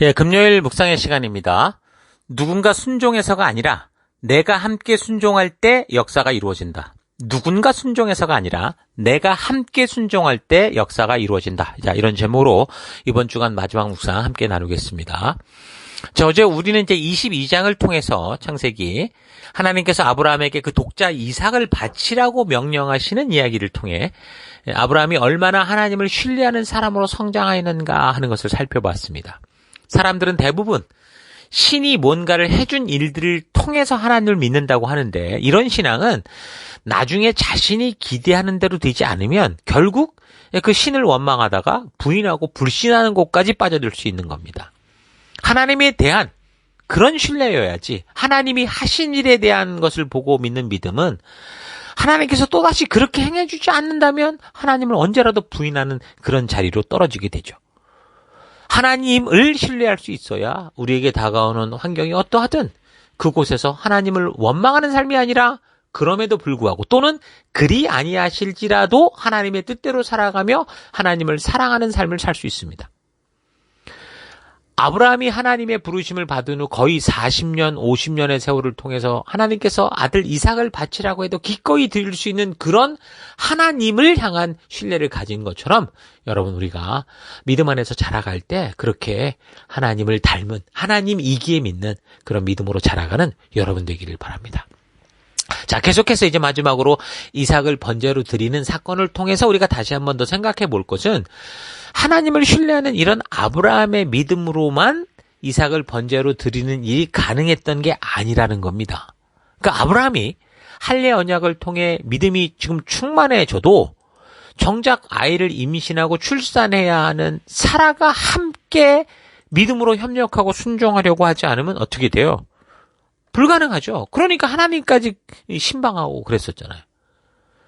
예, 금요일 묵상의 시간입니다. 누군가 순종해서가 아니라 내가 함께 순종할 때 역사가 이루어진다. 누군가 순종해서가 아니라 내가 함께 순종할 때 역사가 이루어진다. 자, 이런 제목으로 이번 주간 마지막 묵상 함께 나누겠습니다. 자, 어제 우리는 이제 22장을 통해서 창세기 하나님께서 아브라함에게 그 독자 이삭을 바치라고 명령하시는 이야기를 통해 아브라함이 얼마나 하나님을 신뢰하는 사람으로 성장하였는가 하는 것을 살펴봤습니다. 사람들은 대부분 신이 뭔가를 해준 일들을 통해서 하나님을 믿는다고 하는데 이런 신앙은 나중에 자신이 기대하는 대로 되지 않으면 결국 그 신을 원망하다가 부인하고 불신하는 곳까지 빠져들 수 있는 겁니다. 하나님에 대한 그런 신뢰여야지 하나님이 하신 일에 대한 것을 보고 믿는 믿음은 하나님께서 또다시 그렇게 행해주지 않는다면 하나님을 언제라도 부인하는 그런 자리로 떨어지게 되죠. 하나님을 신뢰할 수 있어야 우리에게 다가오는 환경이 어떠하든 그곳에서 하나님을 원망하는 삶이 아니라 그럼에도 불구하고 또는 그리 아니하실지라도 하나님의 뜻대로 살아가며 하나님을 사랑하는 삶을 살 수 있습니다. 아브라함이 하나님의 부르심을 받은 후 거의 40년, 50년의 세월을 통해서 하나님께서 아들 이삭을 바치라고 해도 기꺼이 드릴 수 있는 그런 하나님을 향한 신뢰를 가진 것처럼 여러분 우리가 믿음 안에서 자라갈 때 그렇게 하나님을 닮은 하나님이기에 믿는 그런 믿음으로 자라가는 여러분 되기를 바랍니다. 자, 계속해서 이제 마지막으로 이삭을 번제로 드리는 사건을 통해서 우리가 다시 한 번 더 생각해 볼 것은 하나님을 신뢰하는 이런 아브라함의 믿음으로만 이삭을 번제로 드리는 일이 가능했던 게 아니라는 겁니다. 그러니까 아브라함이 할례 언약을 통해 믿음이 지금 충만해져도 정작 아이를 임신하고 출산해야 하는 사라가 함께 믿음으로 협력하고 순종하려고 하지 않으면 어떻게 돼요? 불가능하죠. 그러니까 하나님까지 신방하고 그랬었잖아요.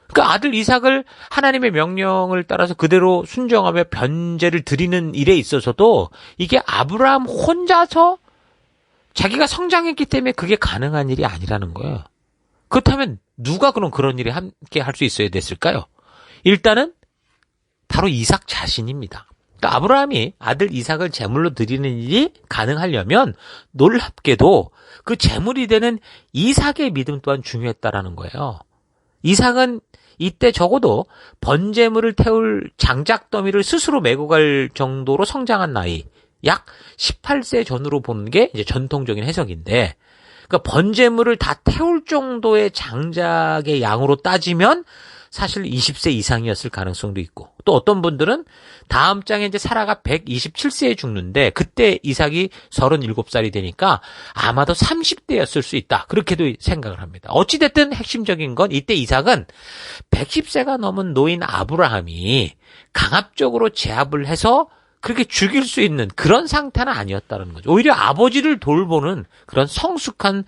그러니까 아들 이삭을 하나님의 명령을 따라서 그대로 순종하며 번제를 드리는 일에 있어서도 이게 아브라함 혼자서 자기가 성장했기 때문에 그게 가능한 일이 아니라는 거예요. 그렇다면 누가 그런 일에 함께 할 수 있어야 됐을까요? 일단은 바로 이삭 자신입니다. 그러니까 아브라함이 아들 이삭을 제물로 드리는 일이 가능하려면 놀랍게도 그 제물이 되는 이삭의 믿음 또한 중요했다라는 거예요. 이삭은 이때 적어도 번제물을 태울 장작 더미를 스스로 메고 갈 정도로 성장한 나이, 약 18세 전후로 보는 게 이제 전통적인 해석인데, 그러니까 번제물을 다 태울 정도의 장작의 양으로 따지면 사실 20세 이상이었을 가능성도 있고, 또 어떤 분들은 다음 장에 이제 사라가 127세에 죽는데 그때 이삭이 37살이 되니까 아마도 30대였을 수 있다. 그렇게도 생각을 합니다. 어찌됐든 핵심적인 건 이때 이삭은 110세가 넘은 노인 아브라함이 강압적으로 제압을 해서 그렇게 죽일 수 있는 그런 상태는 아니었다는 거죠. 오히려 아버지를 돌보는 그런 성숙한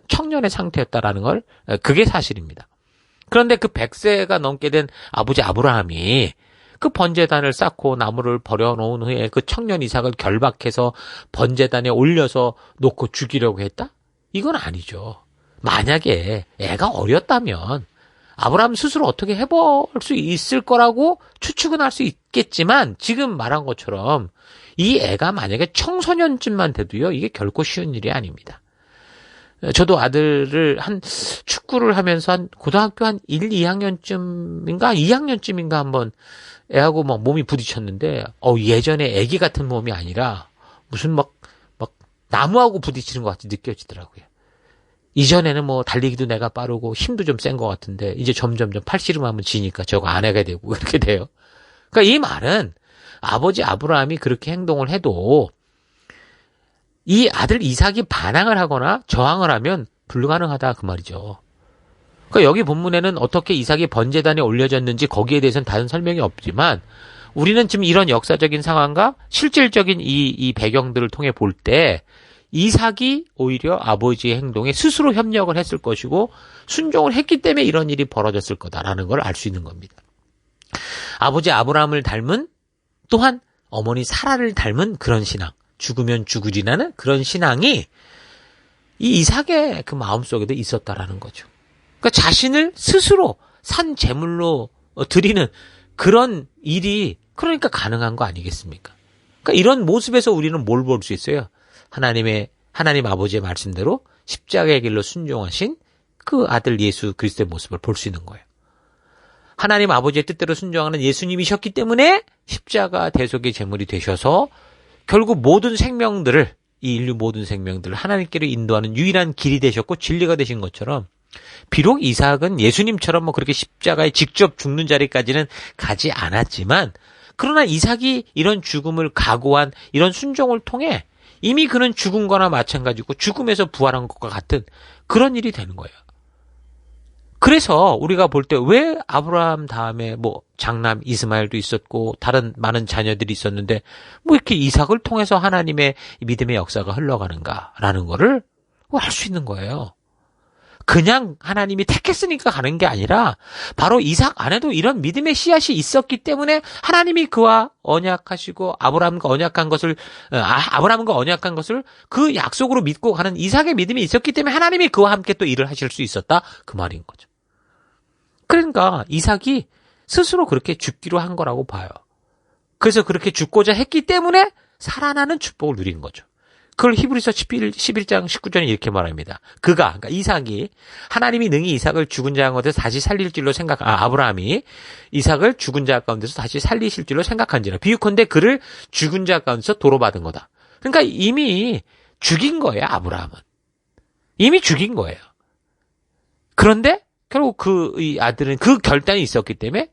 청년의 상태였다라는 걸 그게 사실입니다. 그런데 그 100세가 넘게 된 아버지 아브라함이 그 번제단을 쌓고 나무를 버려놓은 후에 그 청년 이삭을 결박해서 번제단에 올려서 놓고 죽이려고 했다? 이건 아니죠. 만약에 애가 어렸다면 아브라함 스스로 어떻게 해볼 수 있을 거라고 추측은 할 수 있겠지만 지금 말한 것처럼 이 애가 만약에 청소년쯤만 돼도요, 이게 결코 쉬운 일이 아닙니다. 저도 아들을 축구를 하면서 고등학교 1, 2학년쯤인가 2학년쯤인가 한번 애하고 막 몸이 부딪혔는데 예전에 애기 같은 몸이 아니라 무슨 막 나무하고 부딪히는 것 같이 느껴지더라고요. 이전에는 뭐 달리기도 내가 빠르고 힘도 좀 센 것 같은데 이제 점점 팔씨름하면 지니까 저거 안 하게 되고 그렇게 돼요. 그러니까 이 말은 아버지 아브라함이 그렇게 행동을 해도 이 아들 이삭이 반항을 하거나 저항을 하면 불가능하다 그 말이죠. 그러니까 여기 본문에는 어떻게 이삭이 번제단에 올려졌는지 거기에 대해서는 다른 설명이 없지만 우리는 지금 이런 역사적인 상황과 실질적인 이 배경들을 통해 볼 때 이삭이 오히려 아버지의 행동에 스스로 협력을 했을 것이고 순종을 했기 때문에 이런 일이 벌어졌을 거다라는 걸 알 수 있는 겁니다. 아버지 아브라함을 닮은 또한 어머니 사라를 닮은 그런 신앙, 죽으면 죽으리라는 그런 신앙이 이 이삭의 그 마음속에도 있었다라는 거죠. 그러니까 자신을 스스로 산 제물로 드리는 그런 일이 그러니까 가능한 거 아니겠습니까? 그러니까 이런 모습에서 우리는 뭘 볼 수 있어요? 하나님 아버지의 말씀대로 십자가의 길로 순종하신 그 아들 예수 그리스도의 모습을 볼 수 있는 거예요. 하나님 아버지의 뜻대로 순종하는 예수님이셨기 때문에 십자가 대속의 제물이 되셔서 결국 모든 생명들을, 이 인류 모든 생명들을 하나님께로 인도하는 유일한 길이 되셨고 진리가 되신 것처럼, 비록 이삭은 예수님처럼 뭐 그렇게 십자가에 직접 죽는 자리까지는 가지 않았지만, 그러나 이삭이 이런 죽음을 각오한 이런 순종을 통해 이미 그는 죽은 거나 마찬가지고 죽음에서 부활한 것과 같은 그런 일이 되는 거예요. 그래서 우리가 볼 때 왜 아브라함 다음에 뭐 장남 이스마엘도 있었고 다른 많은 자녀들이 있었는데 뭐 이렇게 이삭을 통해서 하나님의 믿음의 역사가 흘러가는가라는 거를 알 수 있는 거예요. 그냥 하나님이 택했으니까 가는 게 아니라 바로 이삭 안에도 이런 믿음의 씨앗이 있었기 때문에 하나님이 그와 언약하시고 아브라함과 언약한 것을 그 약속으로 믿고 가는 이삭의 믿음이 있었기 때문에 하나님이 그와 함께 또 일을 하실 수 있었다, 그 말인 거죠. 그러니까 이삭이 스스로 그렇게 죽기로 한 거라고 봐요. 그래서 그렇게 죽고자 했기 때문에 살아나는 축복을 누린 거죠. 그걸 히브리서 11장 19절에 이렇게 말합니다. 그러니까 이삭이, 하나님이 능히 이삭을 죽은 자 가운데서 다시 살릴 줄로 아브라함이 이삭을 죽은 자 가운데서 다시 살리실 줄로 생각한지라. 비유컨대 그를 죽은 자 가운데서 도로받은 거다. 그러니까 이미 죽인 거예요, 아브라함은. 이미 죽인 거예요. 그런데 결국 이 아들은 그 결단이 있었기 때문에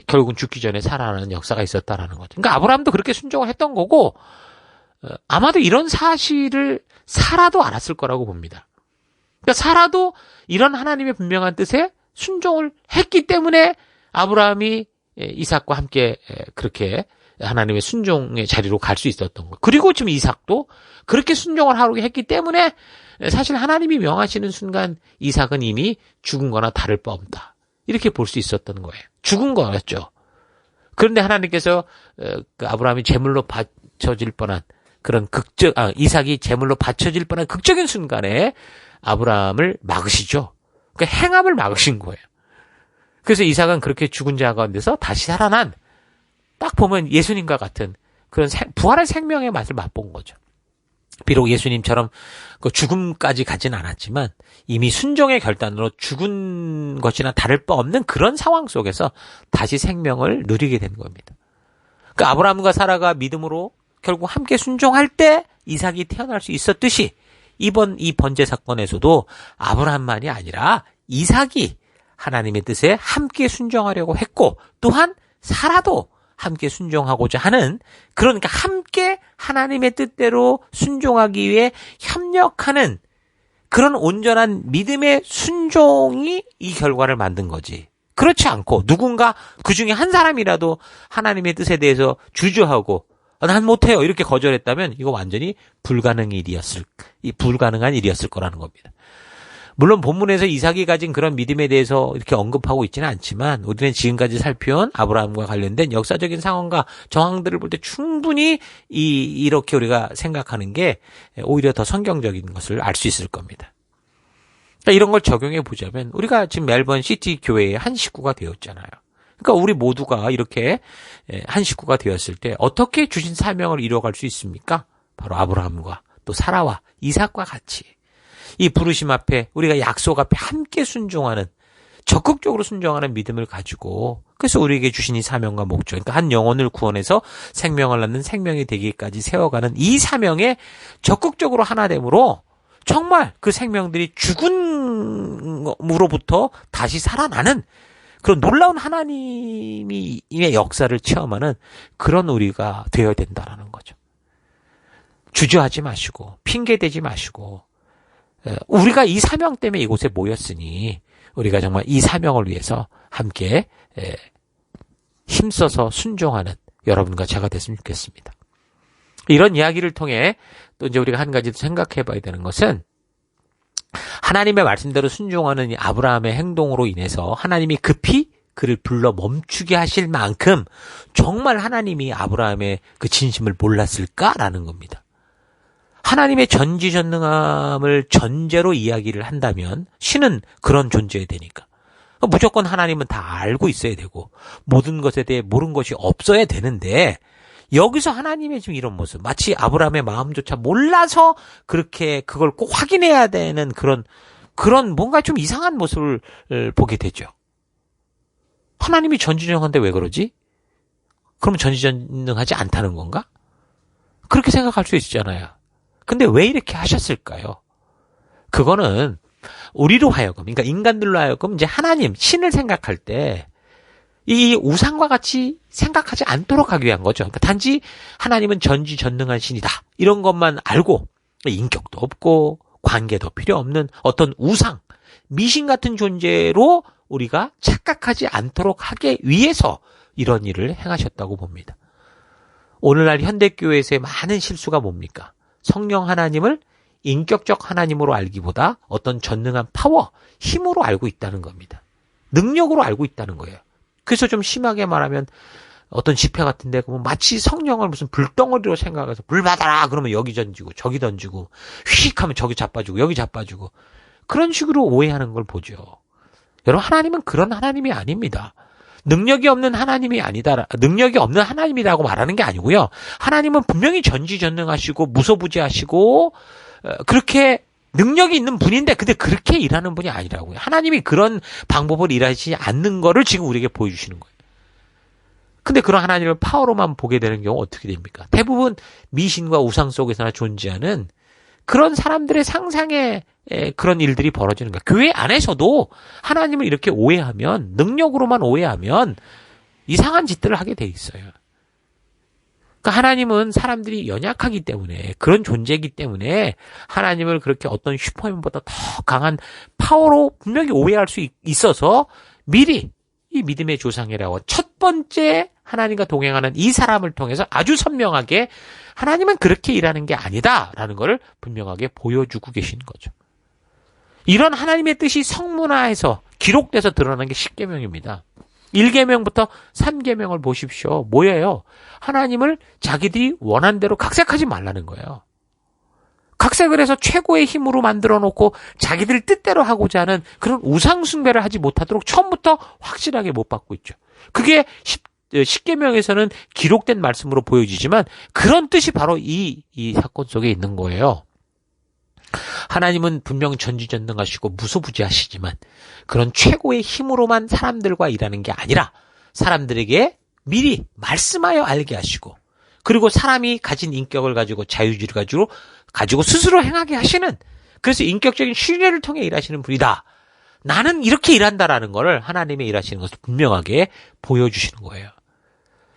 결국은 죽기 전에 살아나는 역사가 있었다라는 거죠. 그러니까 아브라함도 그렇게 순종을 했던 거고, 아마도 이런 사실을 사라도 알았을 거라고 봅니다. 그러니까 사라도 이런 하나님의 분명한 뜻에 순종을 했기 때문에 아브라함이 이삭과 함께 그렇게 하나님의 순종의 자리로 갈 수 있었던 거예요. 그리고 지금 이삭도 그렇게 순종을 하려고 했기 때문에 사실 하나님이 명하시는 순간 이삭은 이미 죽은 거나 다를 바 없다, 이렇게 볼 수 있었던 거예요. 죽은 거였죠. 그런데 하나님께서 아브라함이 제물로 바쳐질 뻔한 그런 이삭이 제물로 바쳐질 뻔한 극적인 순간에 아브라함을 막으시죠. 그러니까 행함을 막으신 거예요. 그래서 이삭은 그렇게 죽은 자 가운데서 다시 살아난, 딱 보면 예수님과 같은 그런 부활의 생명의 맛을 맛본 거죠. 비록 예수님처럼 그 죽음까지 가진 않았지만 이미 순종의 결단으로 죽은 것이나 다를 바 없는 그런 상황 속에서 다시 생명을 누리게 된 겁니다. 그러니까 아브라함과 사라가 믿음으로 결국 함께 순종할 때 이삭이 태어날 수 있었듯이 이번 이 번제 사건에서도 아브라함만이 아니라 이삭이 하나님의 뜻에 함께 순종하려고 했고, 또한 사라도 함께 순종하고자 하는, 그러니까 함께 하나님의 뜻대로 순종하기 위해 협력하는 그런 온전한 믿음의 순종이 이 결과를 만든 거지. 그렇지 않고 누군가 그 중에 한 사람이라도 하나님의 뜻에 대해서 주저하고 난 못해요 이렇게 거절했다면 이거 완전히 불가능한 일이었을 거라는 겁니다. 물론 본문에서 이삭이 가진 그런 믿음에 대해서 이렇게 언급하고 있지는 않지만 우리는 지금까지 살펴온 아브라함과 관련된 역사적인 상황과 정황들을 볼 때 충분히 이렇게 우리가 생각하는 게 오히려 더 성경적인 것을 알 수 있을 겁니다. 그러니까 이런 걸 적용해 보자면 우리가 지금 멜번 시티 교회의 한 식구가 되었잖아요. 그러니까 우리 모두가 이렇게 한 식구가 되었을 때 어떻게 주신 사명을 이뤄갈 수 있습니까? 바로 아브라함과 또 사라와 이삭과 같이 이 부르심 앞에, 우리가 약속 앞에 함께 순종하는, 적극적으로 순종하는 믿음을 가지고, 그래서 우리에게 주신 이 사명과 목적, 그러니까 한 영혼을 구원해서 생명을 낳는 생명이 되기까지 세워가는 이 사명에 적극적으로 하나됨으로 정말 그 생명들이 죽음으로부터 다시 살아나는 그런 놀라운 하나님의 역사를 체험하는 그런 우리가 되어야 된다라는 거죠. 주저하지 마시고 핑계대지 마시고 우리가 이 사명 때문에 이곳에 모였으니 우리가 정말 이 사명을 위해서 함께 힘써서 순종하는 여러분과 제가 됐으면 좋겠습니다. 이런 이야기를 통해 또 이제 우리가 한 가지 생각해 봐야 되는 것은 하나님의 말씀대로 순종하는 이 아브라함의 행동으로 인해서 하나님이 급히 그를 불러 멈추게 하실 만큼 정말 하나님이 아브라함의 그 진심을 몰랐을까라는 겁니다. 하나님의 전지전능함을 전제로 이야기를 한다면 신은 그런 존재야 되니까 무조건 하나님은 다 알고 있어야 되고 모든 것에 대해 모르는 것이 없어야 되는데 여기서 하나님의 지금 이런 모습, 마치 아브라함의 마음조차 몰라서 그렇게 그걸 꼭 확인해야 되는 그런 뭔가 좀 이상한 모습을 보게 되죠. 하나님이 전지전능한데 왜 그러지? 그럼 전지전능하지 않다는 건가? 그렇게 생각할 수 있잖아요. 근데 왜 이렇게 하셨을까요? 그거는 우리로 하여금, 그러니까 인간들로 하여금 이제 하나님, 신을 생각할 때 이 우상과 같이 생각하지 않도록 하기 위한 거죠. 그러니까 단지 하나님은 전지전능한 신이다. 이런 것만 알고 인격도 없고 관계도 필요 없는 어떤 우상, 미신 같은 존재로 우리가 착각하지 않도록 하기 위해서 이런 일을 행하셨다고 봅니다. 오늘날 현대교회에서의 많은 실수가 뭡니까? 성령 하나님을 인격적 하나님으로 알기보다 어떤 전능한 파워, 힘으로 알고 있다는 겁니다. 능력으로 알고 있다는 거예요. 그래서 좀 심하게 말하면 어떤 집회 같은 데 보면 마치 성령을 무슨 불덩어리로 생각해서 불 받아라 그러면 여기 던지고 저기 던지고 휙 하면 저기 자빠지고 여기 자빠지고 그런 식으로 오해하는 걸 보죠. 여러분, 하나님은 그런 하나님이 아닙니다. 능력이 없는 하나님이 아니다. 능력이 없는 하나님이라고 말하는 게 아니고요. 하나님은 분명히 전지전능하시고 무소부지하시고 그렇게 능력이 있는 분인데 근데 그렇게 일하는 분이 아니라고요. 하나님이 그런 방법을 일하지 않는 거를 지금 우리에게 보여주시는 거예요. 근데 그런 하나님을 파워로만 보게 되는 경우 어떻게 됩니까? 대부분 미신과 우상 속에서나 존재하는 그런 사람들의 상상의 그런 일들이 벌어지는 거예요. 교회 안에서도 하나님을 이렇게 오해하면, 능력으로만 오해하면 이상한 짓들을 하게 돼 있어요. 그러니까 하나님은 사람들이 연약하기 때문에, 그런 존재이기 때문에 하나님을 그렇게 어떤 슈퍼맨보다 더 강한 파워로 분명히 오해할 수 있어서 미리 이 믿음의 조상이라고 첫 번째 하나님과 동행하는 이 사람을 통해서 아주 선명하게 하나님은 그렇게 일하는 게 아니다라는 것을 분명하게 보여주고 계신 거죠. 이런 하나님의 뜻이 성문화해서 기록돼서 드러나는 게 10계명입니다. 1계명부터 3계명을 보십시오. 뭐예요? 하나님을 자기들이 원한 대로 각색하지 말라는 거예요. 각색을 해서 최고의 힘으로 만들어 놓고 자기들 뜻대로 하고자 하는 그런 우상 숭배를 하지 못하도록 처음부터 확실하게 못 받고 있죠. 그게 10계명에서는 기록된 말씀으로 보여지지만 그런 뜻이 바로 이 사건 속에 있는 거예요. 하나님은 분명 전지전능하시고 무소부지하시지만 그런 최고의 힘으로만 사람들과 일하는 게 아니라 사람들에게 미리 말씀하여 알게 하시고 그리고 사람이 가진 인격을 가지고 자유주의를 가지고 스스로 행하게 하시는, 그래서 인격적인 신뢰를 통해 일하시는 분이다. 나는 이렇게 일한다라는 것을 하나님의 일하시는 것을 분명하게 보여주시는 거예요.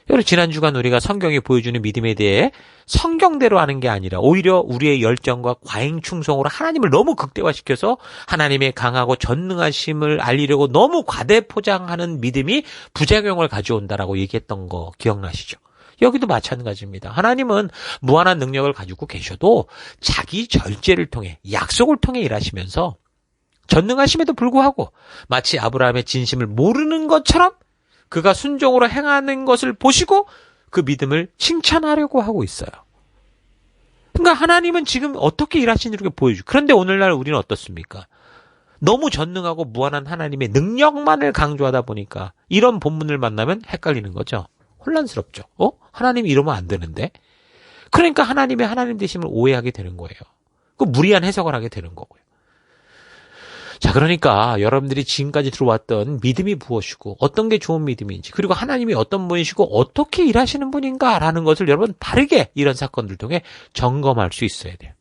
여러분, 지난 주간 우리가 성경이 보여주는 믿음에 대해 성경대로 하는 게 아니라 오히려 우리의 열정과 과잉 충성으로 하나님을 너무 극대화시켜서 하나님의 강하고 전능하심을 알리려고 너무 과대포장하는 믿음이 부작용을 가져온다라고 얘기했던 거 기억나시죠? 여기도 마찬가지입니다. 하나님은 무한한 능력을 가지고 계셔도 자기 절제를 통해, 약속을 통해 일하시면서 전능하심에도 불구하고 마치 아브라함의 진심을 모르는 것처럼 그가 순종으로 행하는 것을 보시고 그 믿음을 칭찬하려고 하고 있어요. 그러니까 하나님은 지금 어떻게 일하시는지 보여주고, 그런데 오늘날 우리는 어떻습니까? 너무 전능하고 무한한 하나님의 능력만을 강조하다 보니까 이런 본문을 만나면 헷갈리는 거죠. 혼란스럽죠. 하나님이 이러면 안 되는데? 그러니까 하나님의 하나님 되심을 오해하게 되는 거예요. 그 무리한 해석을 하게 되는 거고요. 자, 그러니까 여러분들이 지금까지 들어왔던 믿음이 무엇이고 어떤 게 좋은 믿음인지, 그리고 하나님이 어떤 분이시고 어떻게 일하시는 분인가라는 것을 여러분 바르게 이런 사건들 통해 점검할 수 있어야 돼요.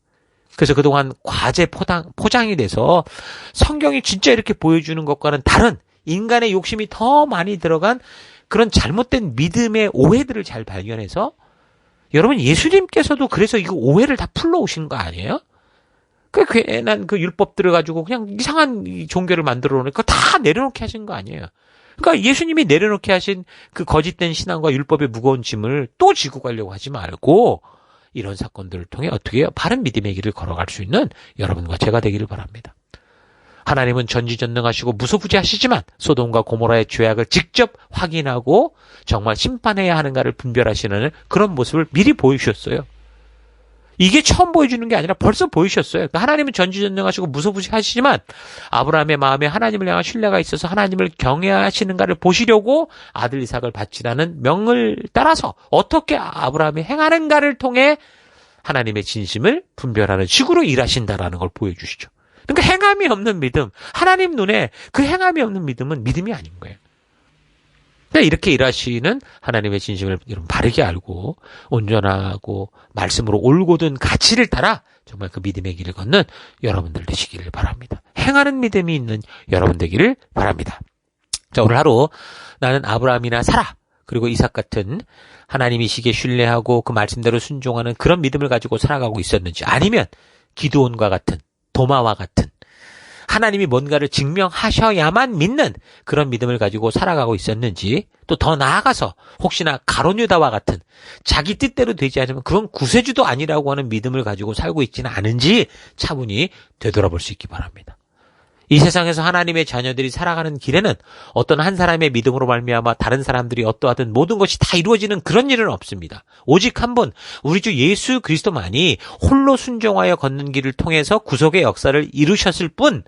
그래서 그동안 과제 포장이 돼서 성경이 진짜 이렇게 보여주는 것과는 다른 인간의 욕심이 더 많이 들어간 그런 잘못된 믿음의 오해들을 잘 발견해서, 여러분, 예수님께서도 그래서 이거 오해를 다 풀러오신 거 아니에요? 그 괜한 그 율법들을 가지고 그냥 이상한 종교를 만들어 놓으니까 다 내려놓게 하신 거 아니에요? 그러니까 예수님이 내려놓게 하신 그 거짓된 신앙과 율법의 무거운 짐을 또 지고 가려고 하지 말고 이런 사건들을 통해 어떻게 해요? 바른 믿음의 길을 걸어갈 수 있는 여러분과 제가 되기를 바랍니다. 하나님은 전지전능하시고 무소부지하시지만 소돔과 고모라의 죄악을 직접 확인하고 정말 심판해야 하는가를 분별하시는 그런 모습을 미리 보여주셨어요. 이게 처음 보여주는 게 아니라 벌써 보이셨어요. 그러니까 하나님은 전지전능하시고 무소부지하시지만 아브라함의 마음에 하나님을 향한 신뢰가 있어서 하나님을 경외하시는가를 보시려고 아들 이삭을 바치라는 명을 따라서 어떻게 아브라함이 행하는가를 통해 하나님의 진심을 분별하는 식으로 일하신다라는 걸 보여주시죠. 그러니까 행함이 없는 믿음, 하나님 눈에 그 행함이 없는 믿음은 믿음이 아닌 거예요. 그러니까 이렇게 일하시는 하나님의 진심을 여러분 바르게 알고 온전하고 말씀으로 올곧은 가치를 따라 정말 그 믿음의 길을 걷는 여러분들 되시기를 바랍니다. 행하는 믿음이 있는 여러분 되기를 바랍니다. 자, 오늘 하루 나는 아브라함이나 사라 그리고 이삭 같은 하나님이시기에 신뢰하고 그 말씀대로 순종하는 그런 믿음을 가지고 살아가고 있었는지, 아니면 기드온과 같은, 도마와 같은 하나님이 뭔가를 증명하셔야만 믿는 그런 믿음을 가지고 살아가고 있었는지, 또 더 나아가서 혹시나 가룟유다와 같은 자기 뜻대로 되지 않으면 그건 구세주도 아니라고 하는 믿음을 가지고 살고 있지는 않은지 차분히 되돌아볼 수 있기 바랍니다. 이 세상에서 하나님의 자녀들이 살아가는 길에는 어떤 한 사람의 믿음으로 말미암아 다른 사람들이 어떠하든 모든 것이 다 이루어지는 그런 일은 없습니다. 오직 한 분, 우리 주 예수 그리스도만이 홀로 순종하여 걷는 길을 통해서 구속의 역사를 이루셨을 뿐,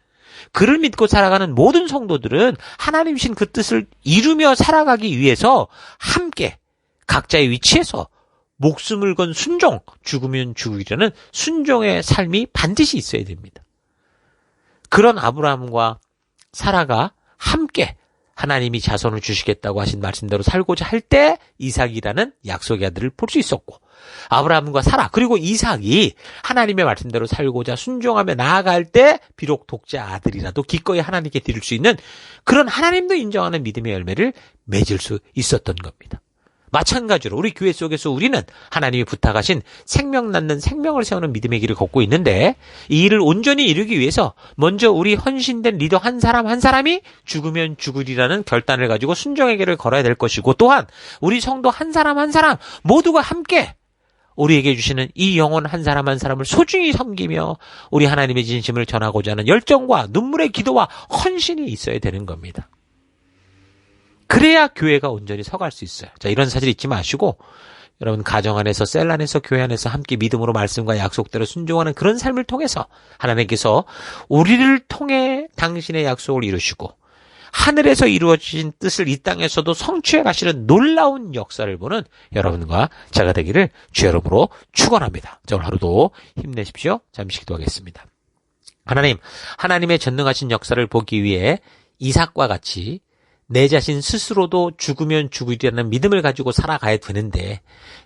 그를 믿고 살아가는 모든 성도들은 하나님이신 그 뜻을 이루며 살아가기 위해서 함께 각자의 위치에서 목숨을 건 순종, 죽으면 죽으리라는 순종의 삶이 반드시 있어야 됩니다. 그런 아브라함과 사라가 함께 하나님이 자손을 주시겠다고 하신 말씀대로 살고자 할 때 이삭이라는 약속의 아들을 볼 수 있었고, 아브라함과 사라 그리고 이삭이 하나님의 말씀대로 살고자 순종하며 나아갈 때 비록 독자 아들이라도 기꺼이 하나님께 드릴 수 있는 그런 하나님도 인정하는 믿음의 열매를 맺을 수 있었던 겁니다. 마찬가지로 우리 교회 속에서 우리는 하나님이 부탁하신 생명 낳는 생명을 세우는 믿음의 길을 걷고 있는데, 이 일을 온전히 이루기 위해서 먼저 우리 헌신된 리더 한 사람 한 사람이 죽으면 죽으리라는 결단을 가지고 순종의 길을 걸어야 될 것이고, 또한 우리 성도 한 사람 한 사람 모두가 함께 우리에게 주시는 이 영혼 한 사람 한 사람을 소중히 섬기며 우리 하나님의 진심을 전하고자 하는 열정과 눈물의 기도와 헌신이 있어야 되는 겁니다. 그래야 교회가 온전히 서갈 수 있어요. 자, 이런 사실 잊지 마시고 여러분 가정 안에서, 셀 안에서, 교회 안에서 함께 믿음으로 말씀과 약속대로 순종하는 그런 삶을 통해서 하나님께서 우리를 통해 당신의 약속을 이루시고 하늘에서 이루어진 뜻을 이 땅에서도 성취해 가시는 놀라운 역사를 보는 여러분과 제가 되기를 주의 이름으로 축원합니다. 자, 오늘 하루도 힘내십시오. 잠시 기도하겠습니다. 하나님, 하나님의 전능하신 역사를 보기 위해 이삭과 같이 내 자신 스스로도 죽으면 죽으리라는 믿음을 가지고 살아가야 되는데,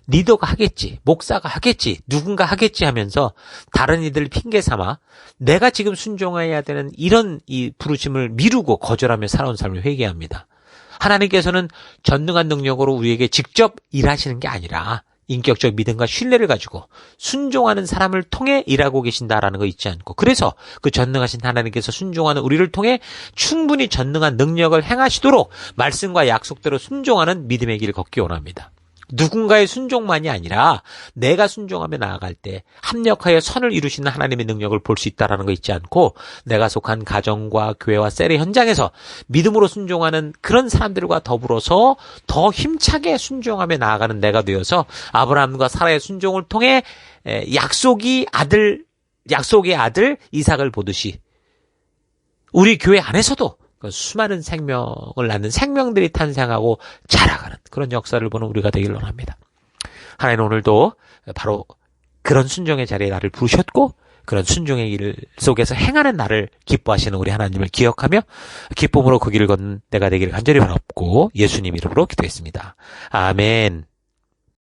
리더가 하겠지, 목사가 하겠지, 누군가 하겠지 하면서 다른 이들 핑계 삼아 내가 지금 순종해야 되는 이런 이 부르심을 미루고 거절하며 살아온 삶을 회개합니다. 하나님께서는 전능한 능력으로 우리에게 직접 일하시는 게 아니라 인격적 믿음과 신뢰를 가지고 순종하는 사람을 통해 일하고 계신다라는 거 잊지 않고, 그래서 그 전능하신 하나님께서 순종하는 우리를 통해 충분히 전능한 능력을 행하시도록 말씀과 약속대로 순종하는 믿음의 길을 걷기 원합니다. 누군가의 순종만이 아니라 내가 순종하며 나아갈 때 합력하여 선을 이루시는 하나님의 능력을 볼 수 있다는 거 잊지 않고, 내가 속한 가정과 교회와 셀의 현장에서 믿음으로 순종하는 그런 사람들과 더불어서 더 힘차게 순종하며 나아가는 내가 되어서 아브라함과 사라의 순종을 통해 약속의 아들 이삭을 보듯이 우리 교회 안에서도 수많은 생명을 낳는 생명들이 탄생하고 자라가는 그런 역사를 보는 우리가 되길 원합니다. 하나님, 오늘도 바로 그런 순종의 자리에 나를 부르셨고 그런 순종의 길 속에서 행하는 나를 기뻐하시는 우리 하나님을 기억하며 기쁨으로 그 길을 걷는 내가 되기를 간절히 바랍고 예수님 이름으로 기도했습니다. 아멘.